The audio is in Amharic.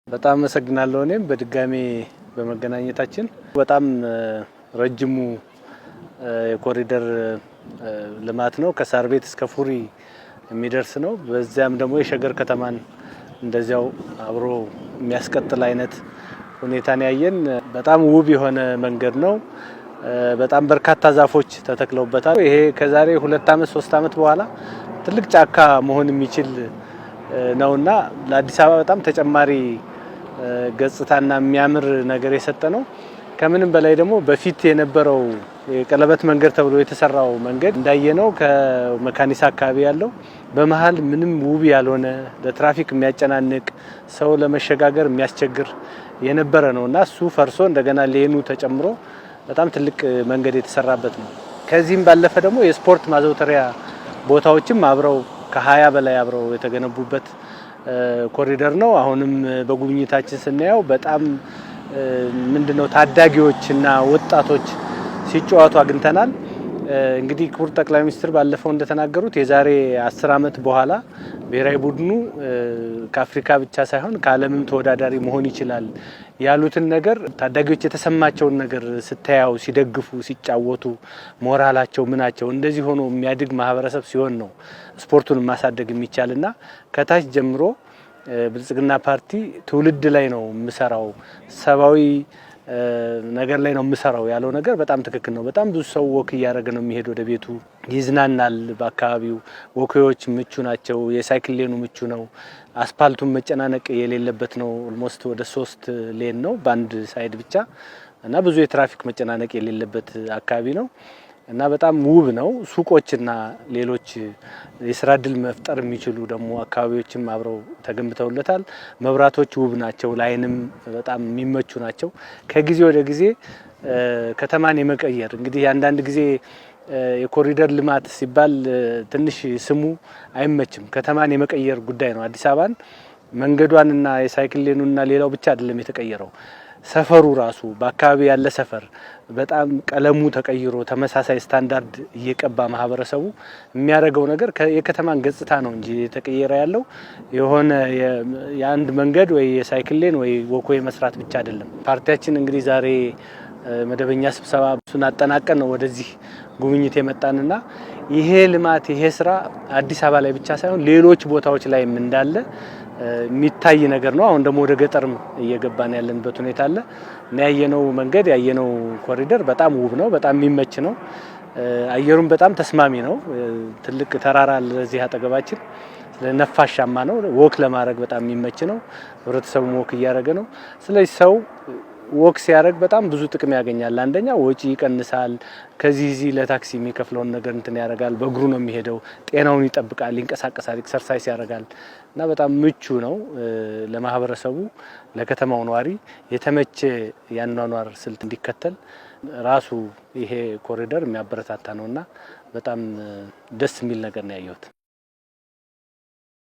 በጣም አመሰግናለሁ። እኔም በድጋሚ በመገናኘታችን በጣም ረጅሙ የኮሪደር ልማት ነው። ከሳር ቤት እስከ ፉሪ የሚደርስ ነው። በዚያም ደግሞ የሸገር ከተማን እንደዚያው አብሮ የሚያስቀጥል አይነት ሁኔታን ያየን በጣም ውብ የሆነ መንገድ ነው። በጣም በርካታ ዛፎች ተተክለውበታል። ይሄ ከዛሬ 2 አመት 3 አመት በኋላ ትልቅ ጫካ መሆን የሚችል ነውና ለአዲስ አበባ በጣም ተጨማሪ ገጽታና የሚያምር ነገር የሰጠ ነው። ከምንም በላይ ደግሞ በፊት የነበረው የቀለበት መንገድ ተብሎ የተሰራው መንገድ እንዳየነው ከመካኒሳ አካባቢ ያለው በመሃል ምንም ውብ ያልሆነ ለትራፊክ የሚያጨናንቅ ሰው ለመሸጋገር የሚያስቸግር የነበረ ነውና እሱ ፈርሶ እንደገና ሌኑ ተጨምሮ በጣም ትልቅ መንገድ የተሰራበት ነው። ከዚህም ባለፈ ደግሞ የስፖርት ማዘውተሪያ ቦታዎችም አብረው ከ20 በላይ አብረው የተገነቡበት ኮሪደር ነው። አሁንም በጉብኝታችን ስናየው በጣም ምንድነው ታዳጊዎችና ወጣቶች ሲጫወቱ አግኝተናል። እንግዲህ ክቡር ጠቅላይ ሚኒስትር ባለፈው እንደተናገሩት የዛሬ 10 አመት በኋላ ብሔራዊ ቡድኑ ከአፍሪካ ብቻ ሳይሆን ከዓለምም ተወዳዳሪ መሆን ይችላል ያሉትን ነገር ታዳጊዎች የተሰማቸውን ነገር ስታያው ሲደግፉ ሲጫወቱ ሞራላቸው ምናቸው እንደዚህ ሆኖ የሚያድግ ማህበረሰብ ሲሆን ነው ስፖርቱን ማሳደግ የሚቻልና ከታች ጀምሮ ብልጽግና ፓርቲ ትውልድ ላይ ነው የምሰራው ሰባዊ ነገር ላይ ነው የምሰራው ያለው ነገር በጣም ትክክል ነው። በጣም ብዙ ሰው ወክ እያደረገ ነው የሚሄድ ወደ ቤቱ ይዝናናል። በአካባቢው ወክዎች ምቹ ናቸው። የሳይክል ሌኑ ምቹ ነው። አስፓልቱን መጨናነቅ የሌለበት ነው። ኦልሞስት ወደ 3 ሌን ነው በአንድ ሳይድ ብቻ እና ብዙ የትራፊክ መጨናነቅ የሌለበት አካባቢ ነው እና በጣም ውብ ነው። ሱቆችና ሌሎች የስራ እድል መፍጠር የሚችሉ ደግሞ አካባቢዎችም አብረው ተገንብተውለታል። መብራቶች ውብ ናቸው። ላይንም በጣም የሚመቹ ናቸው። ከጊዜ ወደ ጊዜ ከተማን የመቀየር እንግዲህ አንዳንድ ጊዜ የኮሪደር ልማት ሲባል ትንሽ ስሙ አይመችም። ከተማን የመቀየር ጉዳይ ነው። አዲስ አበባን መንገዷንና የሳይክል ሌኑና ሌላው ብቻ አይደለም የተቀየረው። ሰፈሩ ራሱ በአካባቢ ያለ ሰፈር በጣም ቀለሙ ተቀይሮ ተመሳሳይ ስታንዳርድ እየቀባ ማህበረሰቡ የሚያደርገው ነገር የከተማን ገጽታ ነው እንጂ የተቀየረ ያለው የሆነ የአንድ መንገድ ወይ የሳይክል ሌን ወይ ወክዌይ መስራት ብቻ አይደለም። ፓርቲያችን እንግዲህ ዛሬ መደበኛ ስብሰባ እሱን አጠናቀን ነው ወደዚህ ጉብኝት የመጣንና ይሄ ልማት ይሄ ስራ አዲስ አበባ ላይ ብቻ ሳይሆን ሌሎች ቦታዎች ላይም እንዳለ የሚታይ ነገር ነው። አሁን ደግሞ ወደ ገጠርም እየገባን ያለንበት ሁኔታ አለ እና ያየነው መንገድ ያየነው ኮሪደር በጣም ውብ ነው። በጣም የሚመች ነው። አየሩም በጣም ተስማሚ ነው። ትልቅ ተራራ ለዚህ አጠገባችን ነፋሻማ ነው። ወክ ለማድረግ በጣም የሚመች ነው። ህብረተሰቡ ወክ እያደረገ ነው። ስለዚህ ሰው ወክ ሲያደርግ በጣም ብዙ ጥቅም ያገኛል። አንደኛ ወጪ ይቀንሳል። ከዚህ ለታክሲ የሚከፍለውን ነገር እንትን ያደርጋል። በእግሩ ነው የሚሄደው። ጤናውን ይጠብቃል፣ ይንቀሳቀሳል፣ ኤክሰርሳይዝ ያደርጋል እና በጣም ምቹ ነው ለማህበረሰቡ ለከተማው ነዋሪ የተመቸ ያኗኗር ስልት እንዲከተል ራሱ ይሄ ኮሪደር የሚያበረታታ ነውና በጣም ደስ የሚል ነገር ነው ያየሁት።